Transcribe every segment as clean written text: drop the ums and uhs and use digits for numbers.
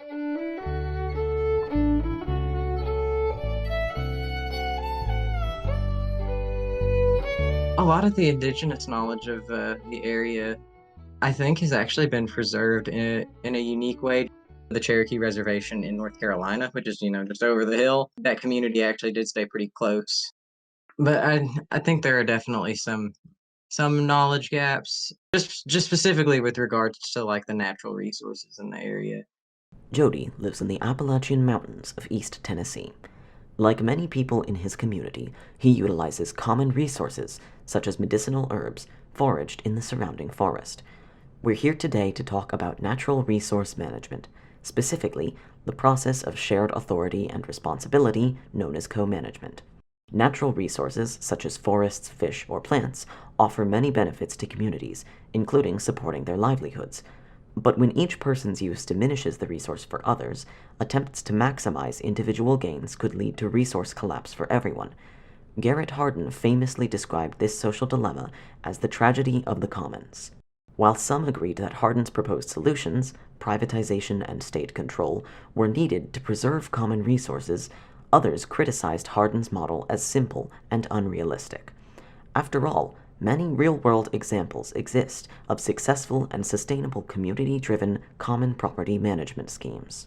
A lot of the indigenous knowledge of the area, I think, has actually been preserved in a unique way. The Cherokee Reservation in North Carolina, which is, just over the hill, that community actually did stay pretty close. But I think there are definitely some knowledge gaps, just specifically with regards to like the natural resources in the area. Jody lives in the Appalachian Mountains of East Tennessee. Like many people in his community, he utilizes common resources, such as medicinal herbs, foraged in the surrounding forest. We're here today to talk about natural resource management, specifically the process of shared authority and responsibility known as co-management. Natural resources, such as forests, fish, or plants, offer many benefits to communities, including supporting their livelihoods. But when each person's use diminishes the resource for others, attempts to maximize individual gains could lead to resource collapse for everyone. Garrett Hardin famously described this social dilemma as the tragedy of the commons. While some agreed that Hardin's proposed solutions, privatization and state control, were needed to preserve common resources, others criticized Hardin's model as simple and unrealistic. After all, many real-world examples exist of successful and sustainable community-driven common property management schemes.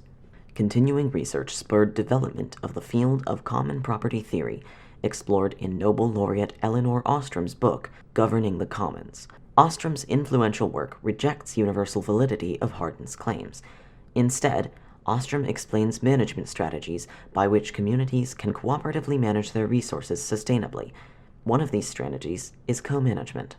Continuing research spurred development of the field of common property theory, explored in Nobel laureate Elinor Ostrom's book, Governing the Commons. Ostrom's influential work rejects universal validity of Hardin's claims. Instead, Ostrom explains management strategies by which communities can cooperatively manage their resources sustainably. One of these strategies is co-management.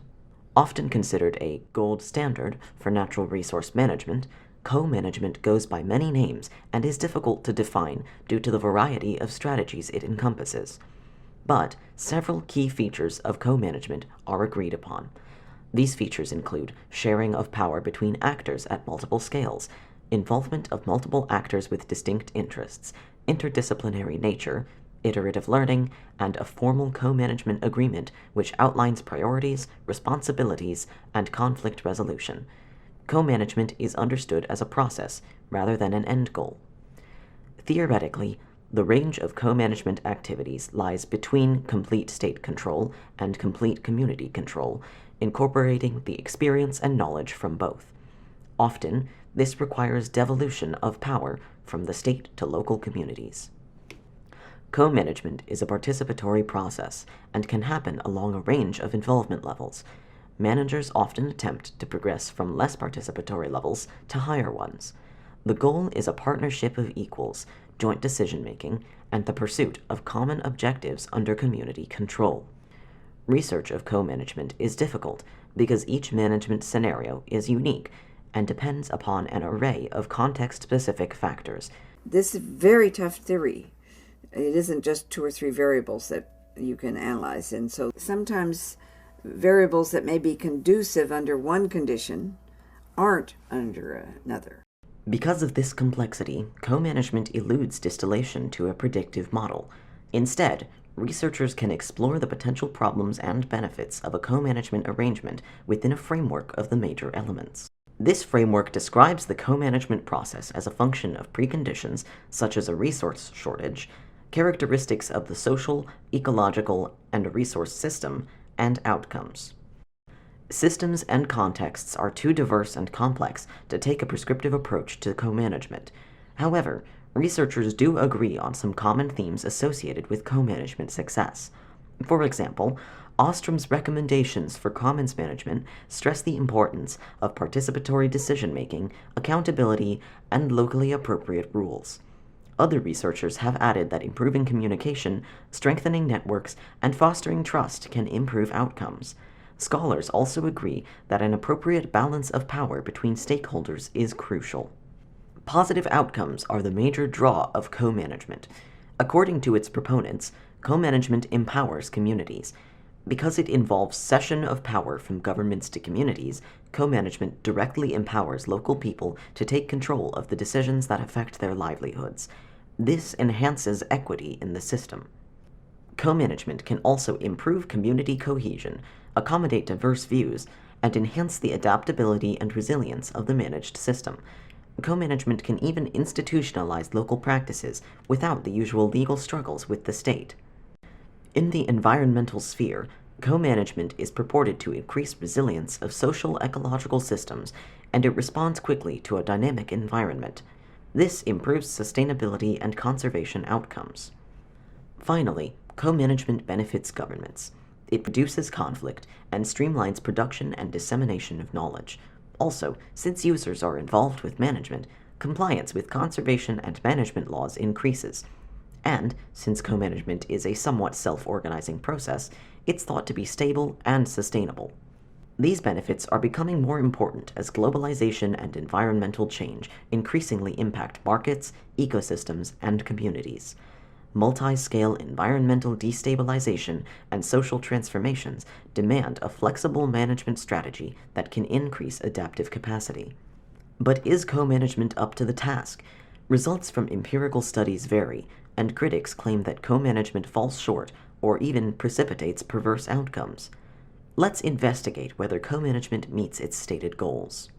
Often considered a gold standard for natural resource management, co-management goes by many names and is difficult to define due to the variety of strategies it encompasses. But several key features of co-management are agreed upon. These features include sharing of power between actors at multiple scales, involvement of multiple actors with distinct interests, interdisciplinary nature, iterative learning, and a formal co-management agreement which outlines priorities, responsibilities, and conflict resolution. Co-management is understood as a process rather than an end goal. Theoretically, the range of co-management activities lies between complete state control and complete community control, incorporating the experience and knowledge from both. Often, this requires devolution of power from the state to local communities. Co-management is a participatory process and can happen along a range of involvement levels. Managers often attempt to progress from less participatory levels to higher ones. The goal is a partnership of equals, joint decision-making, and the pursuit of common objectives under community control. Research of co-management is difficult because each management scenario is unique and depends upon an array of context-specific factors. This is very tough theory. It isn't just two or three variables that you can analyze. And so sometimes variables that may be conducive under one condition aren't under another. Because of this complexity, co-management eludes distillation to a predictive model. Instead, researchers can explore the potential problems and benefits of a co-management arrangement within a framework of the major elements. This framework describes the co-management process as a function of preconditions such as a resource shortage, characteristics of the social, ecological, and resource system, and outcomes. Systems and contexts are too diverse and complex to take a prescriptive approach to co-management. However, researchers do agree on some common themes associated with co-management success. For example, Ostrom's recommendations for commons management stress the importance of participatory decision-making, accountability, and locally appropriate rules. Other researchers have added that improving communication, strengthening networks, and fostering trust can improve outcomes. Scholars also agree that an appropriate balance of power between stakeholders is crucial. Positive outcomes are the major draw of co-management. According to its proponents, co-management empowers communities. Because it involves cession of power from governments to communities, co-management directly empowers local people to take control of the decisions that affect their livelihoods. This enhances equity in the system. Co-management can also improve community cohesion, accommodate diverse views, and enhance the adaptability and resilience of the managed system. Co-management can even institutionalize local practices without the usual legal struggles with the state. In the environmental sphere, co-management is purported to increase resilience of social ecological systems, and it responds quickly to a dynamic environment. This improves sustainability and conservation outcomes. Finally, co-management benefits governments. It reduces conflict and streamlines production and dissemination of knowledge. Also, since users are involved with management, compliance with conservation and management laws increases. And, since co-management is a somewhat self-organizing process, it's thought to be stable and sustainable. These benefits are becoming more important as globalization and environmental change increasingly impact markets, ecosystems, and communities. Multi-scale environmental destabilization and social transformations demand a flexible management strategy that can increase adaptive capacity. But is co-management up to the task? Results from empirical studies vary, and critics claim that co-management falls short or even precipitates perverse outcomes. Let's investigate whether co-management meets its stated goals.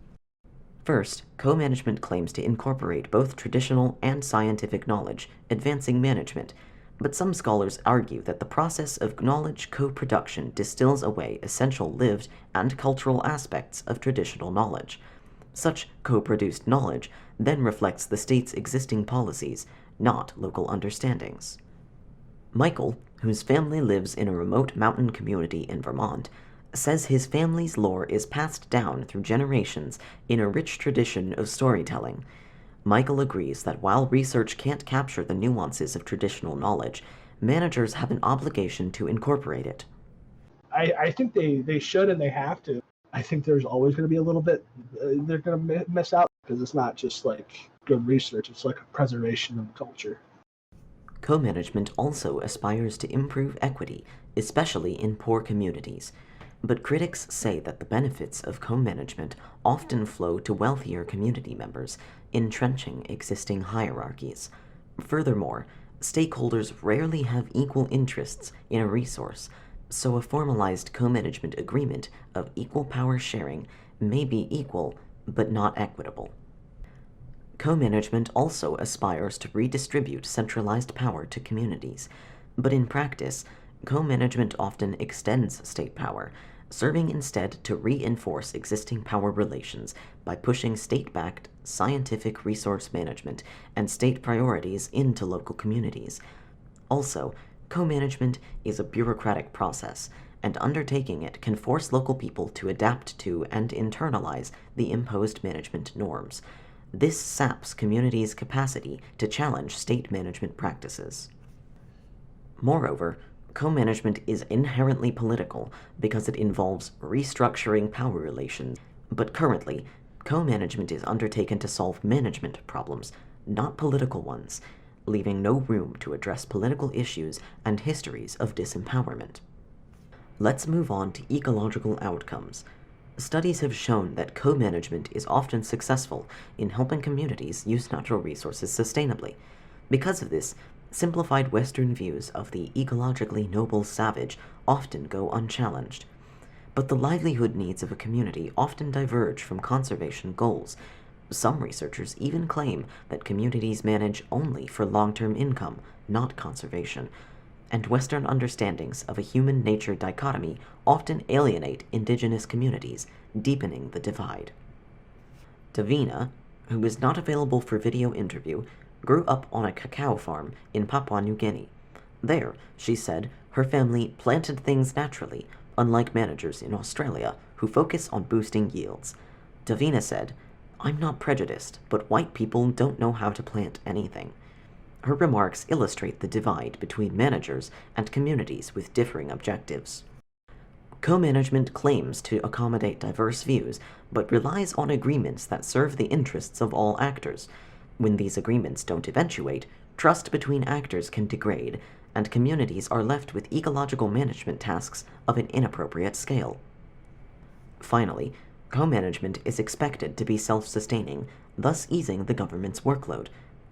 First, co-management claims to incorporate both traditional and scientific knowledge, advancing management, but some scholars argue that the process of knowledge co-production distills away essential lived and cultural aspects of traditional knowledge. Such co-produced knowledge then reflects the state's existing policies, not local understandings. Michael, whose family lives in a remote mountain community in Vermont, says his family's lore is passed down through generations in a rich tradition of storytelling. Michael agrees that while research can't capture the nuances of traditional knowledge, managers have an obligation to incorporate it. I think they should and they have to. I think there's always going to be a little bit they're going to miss out because it's not just like good research, it's like a preservation of culture. Co-management also aspires to improve equity, especially in poor communities. But critics say that the benefits of co-management often flow to wealthier community members, entrenching existing hierarchies. Furthermore, stakeholders rarely have equal interests in a resource, so a formalized co-management agreement of equal power sharing may be equal but not equitable. Co-management also aspires to redistribute centralized power to communities, but in practice, co-management often extends state power, serving instead to reinforce existing power relations by pushing state-backed scientific resource management and state priorities into local communities. Also, co-management is a bureaucratic process, and undertaking it can force local people to adapt to and internalize the imposed management norms. This saps communities' capacity to challenge state management practices. Moreover, co-management is inherently political because it involves restructuring power relations, but currently, co-management is undertaken to solve management problems, not political ones, leaving no room to address political issues and histories of disempowerment. Let's move on to ecological outcomes. Studies have shown that co-management is often successful in helping communities use natural resources sustainably. Because of this, simplified Western views of the ecologically noble savage often go unchallenged. But the livelihood needs of a community often diverge from conservation goals. Some researchers even claim that communities manage only for long-term income, not conservation, and Western understandings of a human-nature dichotomy often alienate indigenous communities, deepening the divide. Davina, who is not available for video interview, grew up on a cacao farm in Papua New Guinea. There, she said, her family planted things naturally, unlike managers in Australia who focus on boosting yields. Davina said, "I'm not prejudiced, but white people don't know how to plant anything." Her remarks illustrate the divide between managers and communities with differing objectives. Co-management claims to accommodate diverse views, but relies on agreements that serve the interests of all actors. When these agreements don't eventuate, trust between actors can degrade, and communities are left with ecological management tasks of an inappropriate scale. Finally, co-management is expected to be self-sustaining, thus easing the government's workload.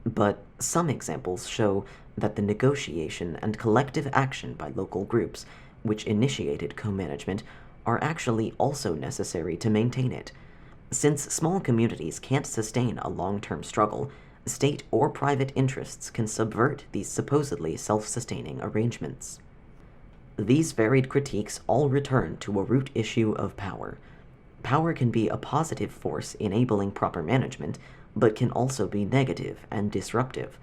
But some examples show that the negotiation and collective action by local groups, which initiated co-management, are actually also necessary to maintain it. Since small communities can't sustain a long-term struggle, state or private interests can subvert these supposedly self-sustaining arrangements. These varied critiques all return to a root issue of power. Power can be a positive force enabling proper management, but can also be negative and disruptive.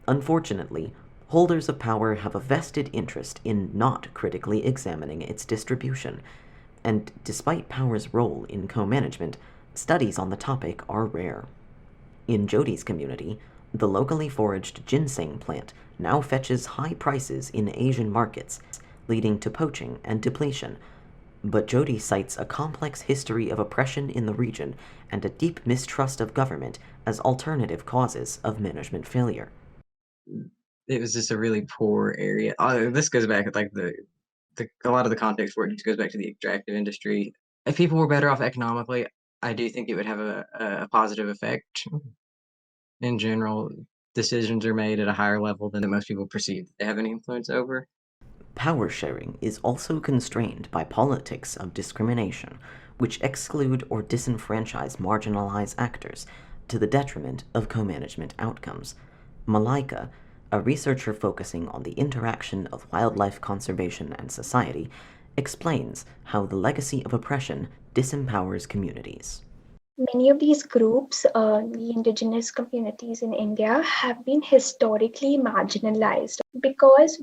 Unfortunately, holders of power have a vested interest in not critically examining its distribution, and despite power's role in co-management, studies on the topic are rare. In Jody's community, the locally foraged ginseng plant now fetches high prices in Asian markets, leading to poaching and depletion. But Jody cites a complex history of oppression in the region and a deep mistrust of government as alternative causes of management failure. It was just a really poor area. This goes back like a lot of the context for it just goes back to the extractive industry. If people were better off economically, I do think it would have a positive effect. In general, decisions are made at a higher level than most people perceive they have any influence over. Power sharing is also constrained by politics of discrimination, which exclude or disenfranchise marginalized actors to the detriment of co-management outcomes. Malaika, a researcher focusing on the interaction of wildlife conservation and society, explains how the legacy of oppression disempowers communities. Many of these groups, the indigenous communities in India, have been historically marginalized because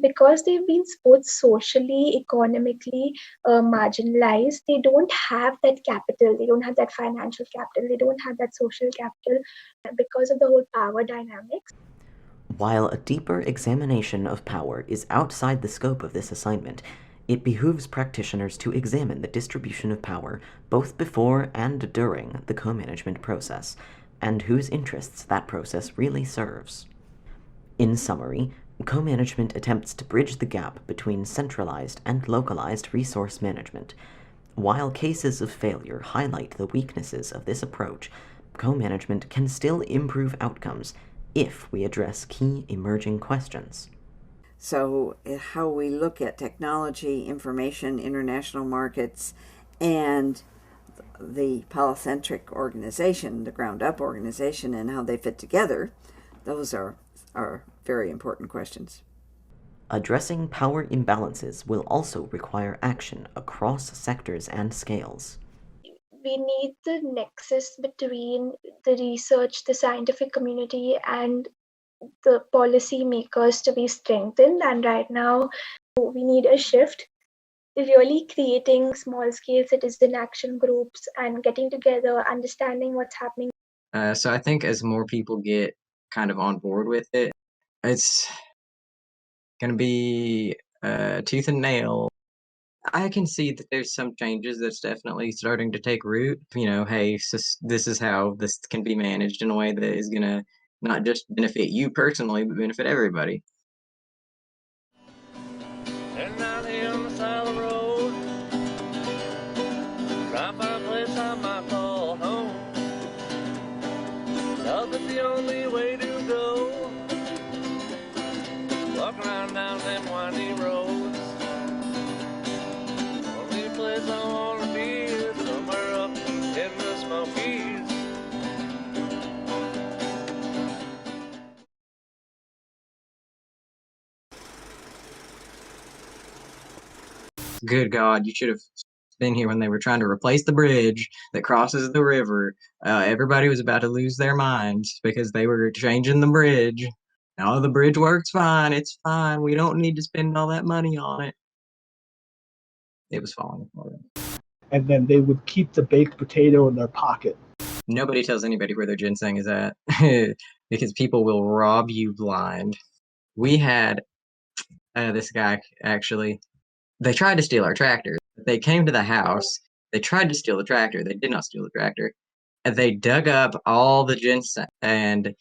they've been both socially, economically marginalized. They don't have that capital, they don't have that financial capital, they don't have that social capital because of the whole power dynamics. While a deeper examination of power is outside the scope of this assignment, it behooves practitioners to examine the distribution of power both before and during the co-management process, and whose interests that process really serves. In summary, co-management attempts to bridge the gap between centralized and localized resource management. While cases of failure highlight the weaknesses of this approach, co-management can still improve outcomes if we address key emerging questions. So, how we look at technology, information, international markets, and the polycentric organization, the ground-up organization, and how they fit together, those are very important questions. Addressing power imbalances will also require action across sectors and scales. We need the nexus between the research, the scientific community, and the policy makers to be strengthened. And right now, we need a shift, really creating small-scale citizen action groups and getting together, understanding what's happening. So I think as more people get kind of on board with it, it's going to be tooth and nail. I can see that there's some changes that's definitely starting to take root. Hey, this is how this can be managed in a way that is going to not just benefit you personally, but benefit everybody. And out here on the side of the road, right by a place I might call home. Love is the only way to go. Walk around down them windy roads. Only place I wanna be is somewhere up in the Smokies. Good God, you should have been here when they were trying to replace the bridge that crosses the river. Everybody was about to lose their minds because they were changing the bridge. Now the bridge works fine. It's fine. We don't need to spend all that money on it. It was falling apart. And then they would keep the baked potato in their pocket. Nobody tells anybody where their ginseng is at because people will rob you blind. We had this guy actually. They tried to steal our tractor. They came to the house. They tried to steal the tractor. They did not steal the tractor. And they dug up all the ginseng. And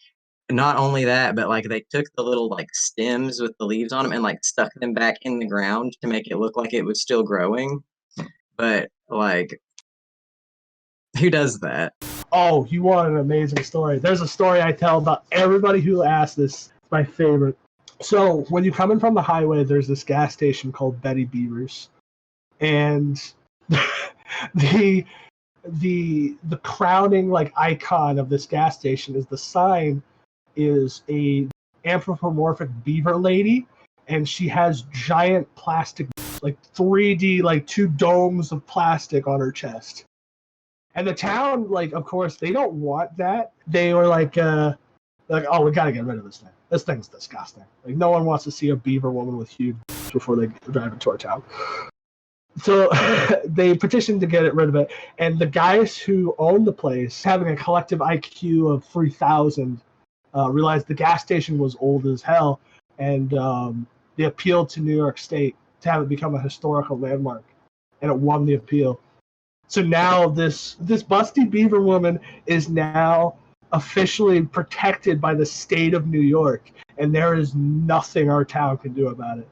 not only that, but like they took the little like stems with the leaves on them and like stuck them back in the ground to make it look like it was still growing. But like, who does that? Oh, you want an amazing story. There's a story I tell about everybody who asks this. It's my favorite. So when you come in from the highway, there's this gas station called Betty Beaver's. And the crowning like icon of this gas station is the sign is a anthropomorphic beaver lady, and she has giant plastic, like 3D, like 2 domes of plastic on her chest. And the town, like, of course, they don't want that. They were like, oh, we gotta get rid of this thing. This thing's disgusting. Like, no one wants to see a beaver woman with huge before they drive into our town. So they petitioned to get rid of it. And the guys who own the place, having a collective IQ of 3,000, realized the gas station was old as hell. And they appealed to New York State to have it become a historical landmark. And it won the appeal. So now this busty beaver woman is now officially protected by the state of New York, and there is nothing our town can do about it.